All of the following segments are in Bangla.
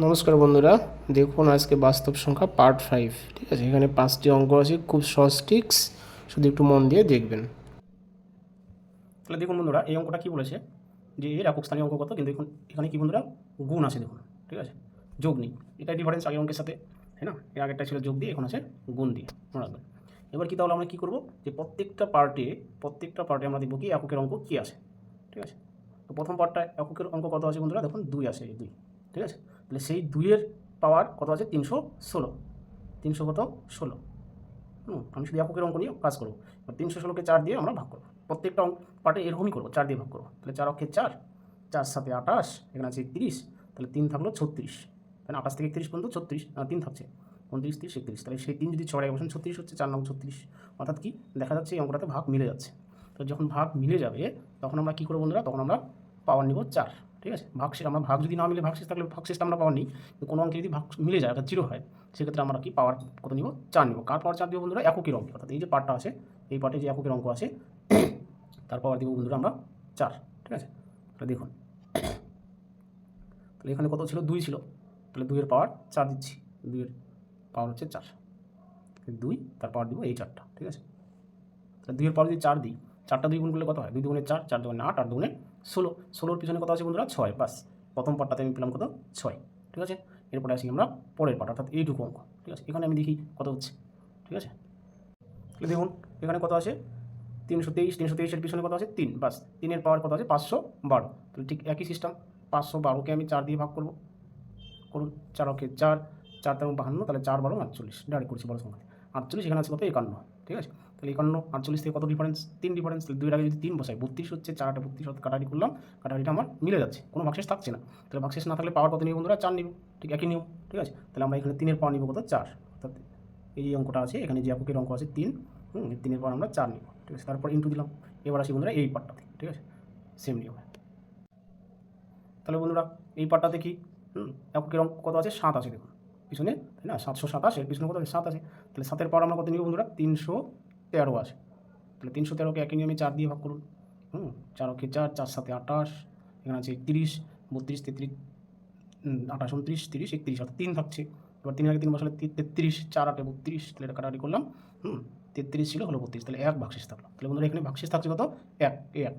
নমস্কার বন্ধুরা, দেখুন আজকে বাস্তব সংখ্যা পার্ট 5। ঠিক আছে, এখানে 5টি অঙ্ক আছে, খুব সহজ ট্রিক্স, শুধু একটু মন দিয়ে দেখবেন। তাহলে দেখুন বন্ধুরা, এই অঙ্কটা কি বলেছে যে এর একক স্থানীয় অঙ্ক কত, কিন্তু দেখুন এখানে কি বন্ধুরা গুণ আছে, দেখুন ঠিক আছে, যোগ নেই। এটা ডিফারেন্স আগের অঙ্কের সাথে, তাই না? এর আগেরটা ছিল যোগ দিয়ে, এখন আছে গুণ দিয়ে, মনে রাখবেন। এবার কি তাহলে আমরা কী করবো, যে প্রত্যেকটা পার্টে আমরা দেখবো কি এককের অঙ্ক কী আছে। ঠিক আছে, তো প্রথম পার্টটা এককের অঙ্ক কত আছে বন্ধুরা, দেখুন 2 আছে, এই 2। ঠিক আছে, তাহলে সেই 2-এর পাওয়ার কত আছে, 316। 300 কত 16। আমি শুধু এককের অঙ্ক নিয়ে কাজ করবো। 316কে 4 দিয়ে আমরা ভাগ করবো, প্রত্যেকটা পার্টে এরকমই করবো, 4 দিয়ে ভাগ করবো। তাহলে 4 অক্ষে 4, 4 7 28, এখানে আছে 31, তাহলে 3 থাকলো 36। তাহলে 28 থেকে 31 পর্যন্ত 36, 3 থাকছে 29 30 31, তাহলে সেই 3 যদি 6 বসেন 36 হচ্ছে, 4 9 36। অর্থাৎ কি দেখা যাচ্ছে, এই অঙ্কটাতে ভাগ মিলে যাচ্ছে। তো যখন ভাগ মিলে যাবে তখন আমরা কী করবো বন্ধুরা, তখন আমরা পাওয়ার নিব 4। ঠিক আছে, ভাগশেষ আমরা ভাগ যদি না মিলে ভাগশেষ থাকলে ভাগশেষটা আমরা পাওয়ার নিই, কোনো অঙ্কে যদি ভাগ মিলে যায় অর্থাৎ 0 হয়, সেক্ষেত্রে আমরা কি পাওয়ার কত নিব, 4 নিব। কার পাওয়ার 4 দিব বন্ধুরা, এককের অঙ্ক, অর্থাৎ এই যে পার্টটা আছে, এই পার্টে যে এককের অঙ্ক আছে তার পাওয়ার দিব বন্ধুরা আমরা 4। ঠিক আছে, তাহলে দেখুন, তাহলে এখানে কত ছিল, 2 ছিল, তাহলে 2-এর পাওয়ার 4 দিচ্ছি, 2-এর পাওয়ার হচ্ছে 4, 2 তার পাওয়ার দিব এই 4টা। ঠিক আছে, তাহলে 2-এর পাওয়ার যদি 4 দিই, 4টা 2 গুণ করলে কত হয়, 2 দুগুণে 4, 4 দুগুণে 8, 8 দুগুণে 16, 16-র পিছনে কত আছে বন্ধুরা, 6। বাস, প্রথম পার্টটাতে আমি পেলাম কত, 6। ঠিক আছে, এরপরে আসি আমরা পরের পার্ট, অর্থাৎ এইটুকু অঙ্ক। ঠিক আছে, এখানে আমি দেখি কত হচ্ছে। ঠিক আছে, তাহলে দেখুন এখানে কত আছে, 323, 323-এর পিছনে কত আছে, 3। বাস, 3-এর পাওয়ার কত আছে, 512। তাহলে ঠিক একই সিস্টেম, 512কে আমি 4 দিয়ে ভাগ করবো, করুন। 4 অক্ষে 4, 4 তেরো 52, তাহলে 4 12 48, ডাইরেক্ট করছি বড় সংখ্যা 48। এখানে আছে কত, 51। ঠিক আছে, তাহলে 51 48 থেকে কত ডিফারেন্স, 3 ডিফারেন্স। তাহলে 2-এর আগে যদি 3 বসাই, 32 হচ্ছে, 4 8 32, কাটাকাটি করলাম, কাটাকাটিটা আমার মিলে যাচ্ছে, কোনো ভাগশেষ থাকছে না। তাহলে ভাগশেষ না থাকলে পাওয়ার কত নিব বন্ধুরা, 4 নিব। ঠিক একই নিয়ম। ঠিক আছে, তাহলে আমরা এখানে 3-এর পাওয়ার নিব কত, 4। অর্থাৎ এই যে অঙ্কটা আছে, এখানে যে এককের অঙ্ক আছে 3, 3-এর পাওয়ার আমরা 4 নিব। ঠিক আছে, তারপর ইন্টু দিলাম। এবার আসি বন্ধুরা এই পার্টটাতে। ঠিক আছে, সেম নিয়ম। তাহলে বন্ধুরা এই পার্টটাতে কি, এককের অঙ্ক কত আছে, 7 আছে, দেখুন পিছনে, তাই না, 727, এর পিছনে কত আছে, 7 আছে। তাহলে 7-এর পাওয়ার আমরা কত নিব বন্ধুরা, 313 আছে। তাহলে 313কে একই নিয়মে 4 দিয়ে ভাগ করুন। 4 অক্ষে 4, 4 7 28, এখানে আছে 31, 32 33, 28 29 30 31, অর্থাৎ 3 থাকছে। এবার 3-এর আগে 3 বসালে 33, 4 8 32, তাহলে এটা কাটাকাটি করলাম, 33 ছিল, হলো 32, তাহলে 1 ভাগশেষ থাকলো। তাহলে বন্ধুরা এখানে ভাগশেষ থাকছে কত, 1, এই 1।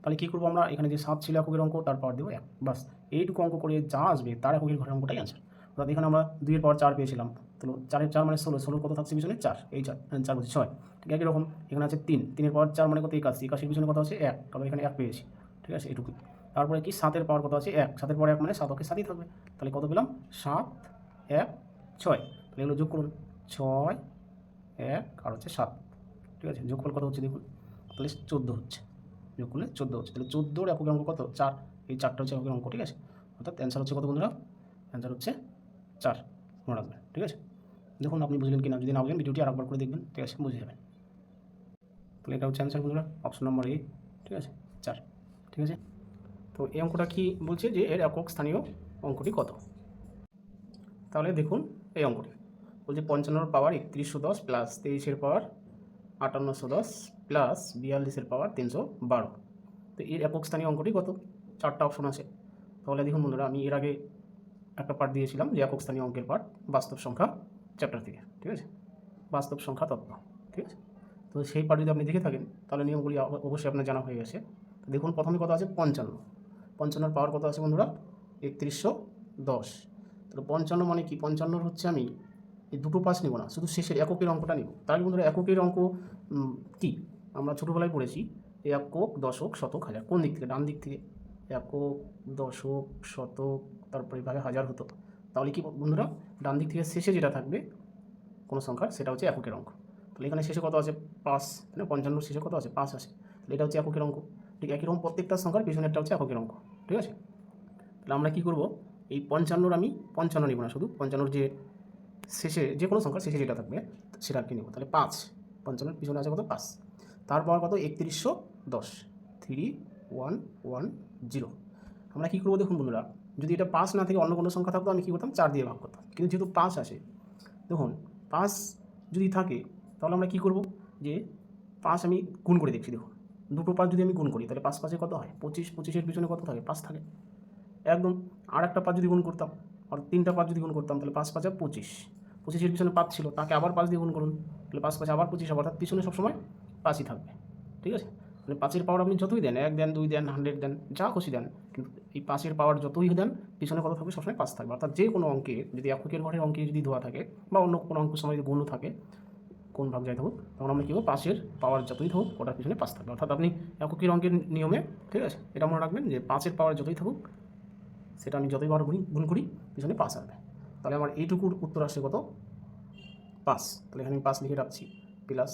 তাহলে কী করবো আমরা, এখানে যে 7 ছিল এককের অঙ্ক, তার পাওয়ার দেবো 1। বাস, এইটুকু অঙ্ক করে যা আসবে তার এককের ঘরের অঙ্কটাই আনসার। অর্থাৎ এখানে আমরা 2-এর পাওয়ার 4 পেয়েছিলাম, তাহলে 4-এর 4 মানে 16, 16 কত থাকছে পিছনে, 4, এই 4 4 বলছি 6। ঠিক একই রকম এখানে আছে 3, 3-এর পাওয়ার 4 মানে কত, 81, 81-এর পিছনে কত আছে, 1, কারণ এখানে 1 পেয়েছি। ঠিক আছে, এটুকুই। তারপরে কি, 7-এর পাওয়ার কত আছে, 1, 7-এর পাওয়ার 1 মানে 7 অক্ষে 7ই থাকবে। তাহলে কত পেলাম, 7 1 6। তাহলে এগুলো যোগ করুন, 6 1 আর হচ্ছে 7। ঠিক আছে, যোগফল কত হচ্ছে দেখুন, তাহলে 14 হচ্ছে, যোগ করলে 14 হচ্ছে। তাহলে 14-র এককের অঙ্ক কত, 4। এই 4টা হচ্ছে এককের অঙ্ক। ঠিক আছে, অর্থাৎ অ্যান্সার হচ্ছে কত বন্ধুরা, অ্যান্সার হচ্ছে 4, মনে রাখবেন। ঠিক আছে, দেখুন আপনি বুঝলেন কিনা, যদি না বুঝেন ভিডিওটি আরেকবার করে দেখবেন। ঠিক আছে, বুঝে যাবেন। তাহলে এটা হচ্ছে অ্যান্সার বন্ধুরা, অপশন নম্বর এ। ঠিক আছে, 4। ঠিক আছে, তো এই অঙ্কটা কি বলছে, যে এর একক স্থানীয় অঙ্কটি কত। তাহলে দেখুন এই অঙ্কটি বলছে 55-র পাওয়ার 3110 প্লাস 23-এর পাওয়ার 5810 প্লাস 42-এর পাওয়ার 312। তো এর একক স্থানীয় অঙ্কটি কত, 4টা অপশন আছে। তাহলে দেখুন বন্ধুরা, আমি এর আগে একটা পার্ট দিয়েছিলাম, যে একক স্থানীয় অঙ্কের পার্ট, বাস্তব সংখ্যা চ্যাপ্টার থেকে। ঠিক আছে, বাস্তব সংখ্যা তত্ত্ব। ঠিক আছে, তো সেই পার্ট যদি আপনি দেখে থাকেন তাহলে নিয়মগুলি অবশ্যই আপনার জানা হয়ে গেছে। তো দেখুন প্রথমে কত আছে, 55, 55-র পাওয়ার কত আছে বন্ধুরা, 3110। তাহলে 55 মানে কি, 55-র হচ্ছে আমি এই দুটো পাশ নিব না, শুধু শেষের এককের অঙ্কটা নিব। তাহলে বন্ধুরা এককের অঙ্ক কি, আমরা ছোটোবেলায় পড়েছি, একক দশক শতক হাজার, কোন দিক থেকে, ডান দিক থেকে, একক দশক শতক, তারপরে এভাবে হাজার হতো। তাহলে কি বন্ধুরা, ডান দিক থেকে শেষে যেটা থাকবে কোনো সংখ্যার, সেটা হচ্ছে এককের অঙ্ক। তাহলে এখানে শেষে কত আছে, 5, মানে 55 শেষে কত আছে, 5 আছে। তাহলে এটা হচ্ছে এককের অঙ্ক। ঠিক একই রকম প্রত্যেকটা সংখ্যার পিছনেরটা হচ্ছে এককের অঙ্ক। ঠিক আছে, তাহলে আমরা কী করবো, এই 55-র আমি 55 নিব না, শুধু 55-র যে শেষে যে কোনো সংখ্যার শেষে যেটা থাকবে সেটা আর কি নেব। তাহলে 5, 55-র পিছনে আছে কত, 5। তারপর কত, 3110, 3110। আমরা কী করবো দেখুন বন্ধুরা, যদি এটা 5 না থেকে অন্য কোনো সংখ্যা থাকতো, আমি কী করতাম, 4 দিয়ে ভাগ করতাম। কিন্তু যেহেতু 5 আসে, দেখুন 5 যদি থাকে তাহলে আমরা কী করব, যে 5 আমি গুণ করে দেখছি। দেখুন দুটো 5 যদি আমি গুণ করি, তাহলে 5 5-এ কত হয়, 25, 25-এর পিছনে কত থাকে, 5 থাকে একদম। আর একটা 5 যদি গুণ করতাম, আর 3টা 5 যদি গুণ করতাম তাহলে 5 5 25, 25-এর পিছনে 5 ছিল, তাকে আবার 5 দিয়ে গুণ করুন, তাহলে 5 5 আবার 25 হবে, অর্থাৎ পিছনে সবসময় 5ই থাকবে। ঠিক আছে, মানে 5-এর পাওয়ার আপনি যতই দেন, 1 দেন, 2 দেন, 100 দেন, যা খুশি দেন, কিন্তু এই 5-এর পাওয়ার যতই দেন পিছনে কত থাকবে, সবসময় 5 থাকবে। অর্থাৎ যে কোনো অঙ্কে যদি এককের ঘরের অঙ্কে যদি দেওয়া থাকে বা অন্য কোনো অঙ্কের সময় যদি গুণ থাকে, কোন ভাগ যাই থাকুক, তখন আমরা কী করবো, 5-এর পাওয়ার যতই থাকুক ওটার পিছনে 5 থাকবে। অর্থাৎ আপনি এককের অঙ্কের নিয়মে, ঠিক আছে, এটা মনে রাখবেন যে 5-এর পাওয়ার যতই থাকুক সেটা আমি যতই বার গুণ করি পিছনে 5 আসবে। তাহলে আমার এইটুকুর উত্তর আসছে কত, 5। তাহলে এখানে আমি 5 লিখে রাখছি প্লাস।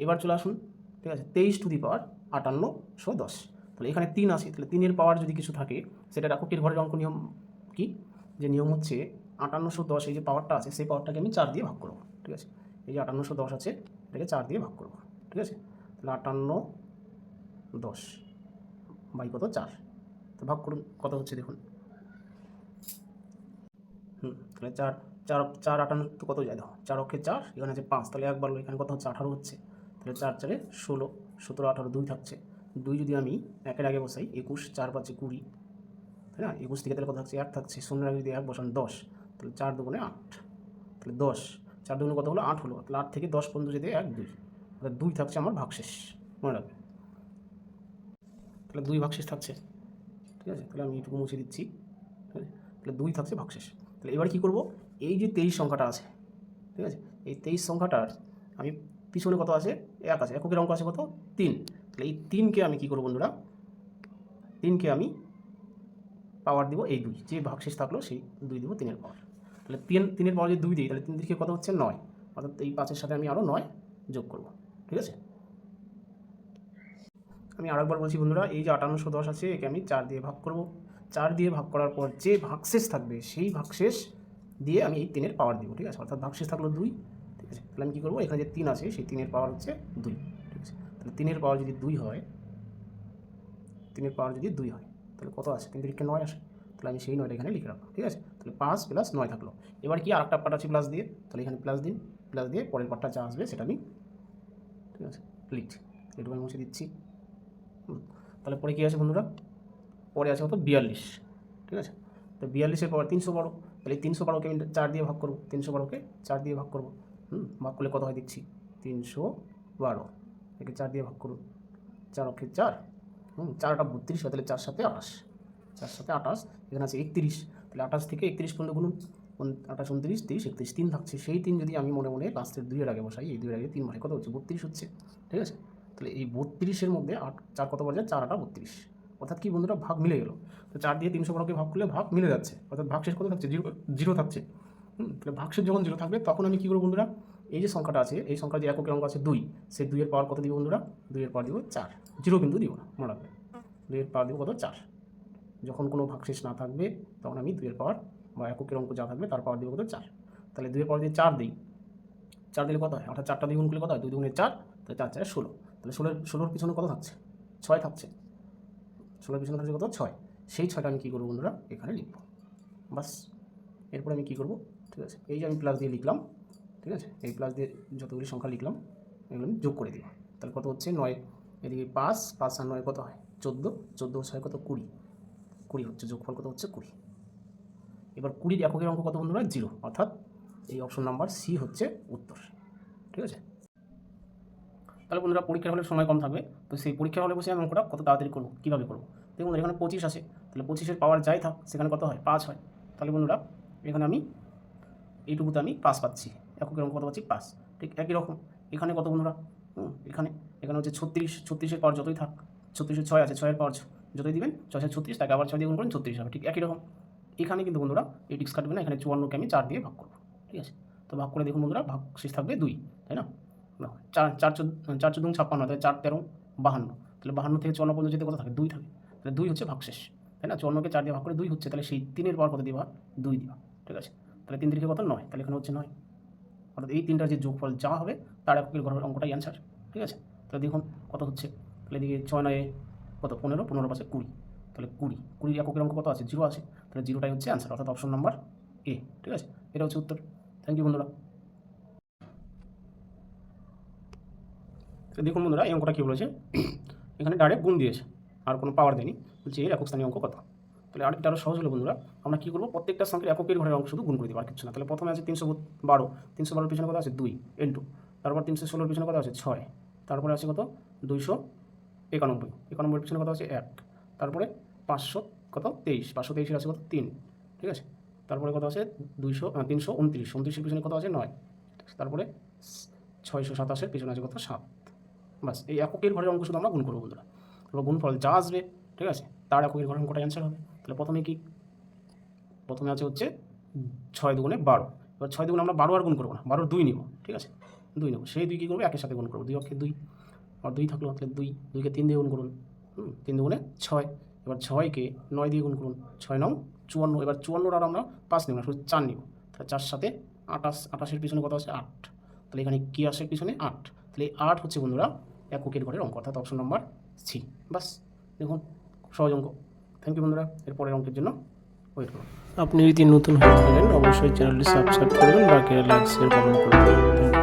এবার চলে আসুন, ঠিক আছে, 23^5810। তাহলে এখানে 3 আছে, তাহলে 3-এর পাওয়ার যদি কিছু থাকে সেটা এককের ঘরের অঙ্ক নিয়ম কি, যে নিয়ম হচ্ছে 5810, এই যে পাওয়ারটা আছে সেই পাওয়ারটাকে আমি 4 দিয়ে ভাগ করবো। ঠিক আছে, এই যে 5810 আছে এটাকে 4 দিয়ে ভাগ করবো। ঠিক আছে, তাহলে 5810 বাই কত, 4। তো ভাগ করুন, কত হচ্ছে দেখুন। তাহলে 4 4 4 58 তো কত যায় দেখো, 4 অক্ষে 4, এখানে আছে 5, তাহলে একবার এখানে কত হচ্ছে, 18 হচ্ছে। তাহলে 4 4 16, 17 18 2 থাকছে। 2 যদি আমি একের আগে বসাই, 21, 4 5 20, তাই না, 21 থেকে তাহলে কত থাকছে, 1 থাকছে, শূন্যের আগে যদি 1 বসান 10, তাহলে 4 দুগুণে 8, তাহলে 10, 4 দুগুণে কত হলো, 8 হলো। তাহলে 8 থেকে 10 পর্যন্ত যদি 1 2, তাহলে 2 থাকছে আমার ভাগশেষ, মনে রাখবেন। তাহলে 2 ভাগশেষ থাকছে। ঠিক আছে, তাহলে আমি এইটুকু মুছে দিচ্ছি। ঠিক আছে, তাহলে 2 থাকছে ভাগশেষ। তাহলে এবার কী করব, এই যে 23 সংখ্যাটা আছে, ঠিক আছে, এই 23 সংখ্যাটার আমি পিছনে কত আছে, 1 আছে, এককের অঙ্ক আছে কত, 3। তাহলে এই 3কে আমি কী করবো বন্ধুরা, 3কে আমি পাওয়ার দিব এই 2, যে ভাগশেষ থাকলো সেই 2 দিব 3-এর পাওয়ার। তাহলে 3-এর পাওয়ার যদি 2 দিই তাহলে 3 দিকে কত হচ্ছে, 9, অর্থাৎ এই 5-এর সাথে আমি আরও 9 যোগ করব। ঠিক আছে, আমি আরেকবার বলছি বন্ধুরা, এই যে 5810 আছে একে আমি 4 দিয়ে ভাগ করব। 4 দিয়ে ভাগ করার পর যে ভাগশেষ থাকবে সেই ভাগশেষ দিয়ে আমি এই 3-এর পাওয়ার দিব। ঠিক আছে, অর্থাৎ ভাগশেষ থাকলো 2। ঠিক আছে, তাহলে আমি কী করবো, এখানে যে 3 আছে সেই 3-এর পাওয়ার হচ্ছে 2। ঠিক আছে, তাহলে 3-এর পাওয়ার যদি 2 হয়, 3-এর পাওয়ার যদি 2 হয় তাহলে কত আসে, 3 থেকে 9 আসে। তাহলে আমি সেই 9টা এখানে লিখে রাখবো। ঠিক আছে, তাহলে 5 প্লাস 9 থাকলো। এবার কি আরেকটা পার্ট আছে প্লাস দিয়ে, তাহলে এখানে প্লাস দিন, প্লাস দিয়ে পরের পার্টটা যা আসবে সেটা আমি, ঠিক আছে, লিখছি। এটুকু আমি মুছে দিচ্ছি। তাহলে পরে কী আছে বন্ধুরা, পরে আছে কত, 42। ঠিক আছে, তো 42-এর পাওয়ার 312, তাহলে এই 312কে আমি 4 দিয়ে ভাগ করবো, 312কে 4 দিয়ে ভাগ করবো। ভাগ করলে কত হয় দেখছি, 312, একে 4 দিয়ে ভাগ করুন, 4 অক্ষে 4, 4 8 32 হয়, তাহলে 4 7 28, 4 7 28, এখানে আছে 31, তাহলে 28 থেকে 31 পর্যন্ত গুনুন, 28 29 30 31, 3 থাকছে। সেই 3 যদি আমি মনে মনে লাস্টের 2-এর আগে বসাই, এই 2-এর আগে 3 মানে কত হচ্ছে, 32 হচ্ছে। ঠিক আছে, তাহলে এই 32-এর মধ্যে 4 কত বার যায়, 4 8 32, অর্থাৎ কি বন্ধুরা, ভাগ মিলে গেল। তো 4 দিয়ে 312কে ভাগ করলে ভাগ মিলে যাচ্ছে, অর্থাৎ ভাগশেষ কত থাকছে, 0 থাকছে। তাহলে ভাগশেষ যখন 0 থাকবে তখন আমি কী করবো বন্ধুরা, এই যে সংখ্যাটা আছে, এই সংখ্যার যে এককের অঙ্ক আছে 2, সেই 2-এর পাওয়ার কত দিব বন্ধুরা, 2-এর পাওয়ার দিব 4, 0 কিন্তু দিব না, মনে রাখবেন। 2-এর পাওয়ার দিব কত, 4। যখন কোনো ভাগশেষ না থাকবে তখন আমি 2-এর পাওয়ার বা এককের অঙ্ক যা থাকবে তার পাওয়ার দিব কত, 4। তাহলে 2-এর পাওয়ার দিয়ে 4 দিই, 4 দিলে কত হয়, অর্থাৎ 4টা দ্বিগুণ করলে কত হয়, 2 দুগুণে 4, তাহলে 4 4 16, তাহলে 16-র পিছনে কত থাকছে, 6 থাকছে। 16-এর পিছনে থাকছে কত, 6। সেই 6টা আমি কী করবো বন্ধুরা, এখানে লিখব, বাস। এরপরে আমি কী করবো, ঠিক আছে, এই যে আমি প্লাস দিয়ে লিখলাম, ঠিক আছে, এই প্লাস দিয়ে যতগুলি সংখ্যা লিখলাম এগুলো আমি যোগ করে দিব। তাহলে কত হচ্ছে, 9, এদিকে 5 5 আর 9 কত হয়, 14, 14 6 কত, 20, 20 হচ্ছে, যোগফল কত হচ্ছে 20। এবার 20-র এককের অঙ্ক কত বন্ধুরা, 0, অর্থাৎ এই অপশন নাম্বার সি হচ্ছে উত্তর। ঠিক আছে, তাহলে বন্ধুরা পরীক্ষার হলে সময় কম থাকবে, তো সেই পরীক্ষার হলে বসে আমি অঙ্কটা কত তাড়াতাড়ি করবো, কীভাবে করবো, দেখুন এখানে 25 আছে, তাহলে 25-এর পাওয়ার যাই থাক সেখানে কত হয়, 5 হয়। তাহলে বন্ধুরা এখানে আমি এইটুকুতে আমি 5 পাচ্ছি, এককের অঙ্ক কত পাচ্ছি, 5। ঠিক একই রকম এখানে কত বন্ধুরা, এখানে হচ্ছে 36, 36-এর পাওয়ার যতই থাক, 36-এর 6 আছে, 6-এর পাওয়ার যতই দিবেন, 6 36, তাকে আবার 6 দিয়ে গুণ করেন, 36 হবে। ঠিক একই রকম এখানে কিন্তু বন্ধুরা এই টিক্স কাটবে না, এখানে 54কে আমি 4 দিয়ে ভাগ করবো। ঠিক আছে, তো ভাগ করে দেখুন বন্ধুরা, ভাগ শেষ থাকবে 2, তাই না, 4 4 14 56, তাহলে 4 13 52, তাহলে 52 থেকে 54 পর্যন্ত যেতে কত থাকে, 2 থাকে, তাহলে 2 হচ্ছে ভাগশেষ, তাই না, 54কে 4 দিয়ে ভাগ করে 2 হচ্ছে, তাহলে সেই 3-এর পাওয়ার কত দিবা, 2 দিবা। ঠিক আছে, তাহলে 3 থেকে কত, 9, তাহলে এখানে হচ্ছে 9, অর্থাৎ এই 3টার যে যোগফল যা হবে তার এককের ঘরের অঙ্কটাই অ্যান্সার। ঠিক আছে, তাহলে দেখুন কত হচ্ছে, তাহলে এদিকে 6 9 কত, 15, 15 পাশে 20, তাহলে 20 এককের অঙ্ক কত আছে, 0 আছে, তাহলে 0টাই হচ্ছে অ্যান্সার, অর্থাৎ অপশন নাম্বার এ। ঠিক আছে, এটা হচ্ছে উত্তর। থ্যাংক ইউ বন্ধুরা। তো দেখুন বন্ধুরা এই অঙ্কটা কী বলেছে, এখানে ডাইরেক্ট গুণ দিয়েছে আর কোনো পাওয়ার দেয়নি, বলছে এর একক স্থানীয় অঙ্ক কত। তাহলে আরেকটা আরও সহজ হলো বন্ধুরা, আমরা কী করবো, প্রত্যেকটা সংখ্যার এককের ঘরের অঙ্ক শুধু গুণ করে দেবো, আর কিছু না। তাহলে প্রথমে আছে 312, 312 পিছনে কত আছে 2 ইন্টু, তারপর 316 পিছনে কত আছে 6, তারপরে আছে কত 291, 91 পিছনে কত আছে 1, তারপরে 500 কত 23, 523 আছে কত 3, ঠিক আছে। তারপরে কত আছে 329, 29 পিছনে কত আছে 9, তারপরে 627 পিছনে আছে কত 7। বাস এই এককের ঘরের অঙ্ক শুধু আমরা গুণ করবো বন্ধুরা। তারপর গুণফল যা আসবে, ঠিক আছে, তার এককের ঘরের অঙ্কটা অ্যান্সার হবে। তাহলে প্রথমে আছে হচ্ছে 6 দুগুণে 12, এবার 6 দুগুণে আমরা 12 আর গুণ করবো না, 12 2 নিব, ঠিক আছে, 2 নেব, সেই 2 কী করবো একের সাথে গুণ করবো, 2 অক্ষে 2, আর 2 থাকলো, তাহলে 2কে 3 দিয়ে গুণ করুন, 3 দুগুণে 6, এবার 6কে 9 দিয়ে গুণ করুন, 6 9 54, এবার 54 আর আমরা 5 নিব না, শুধু 4 নিব, তাহলে 4 সাথে 28, 28-এর পিছনে কত আছে 8, তাহলে এখানে কী আসে পিছনে 8, তাহলে এই 8 হচ্ছে বন্ধুরা এককের ঘরের অঙ্ক, অর্থাৎ অপশন নাম্বার সি। বাস দেখুন সহজ অঙ্ক। থ্যাংক ইউ বন্ধুরা, এর পরের অঙ্কের জন্য ওয়েট করুন। আপনি যদি নতুন হয়ে থাকেন অবশ্যই চ্যানেলটি সাবস্ক্রাইব করবেন, বাকিরা লাইক শেয়ার কমেন্ট করবেন। Thank you.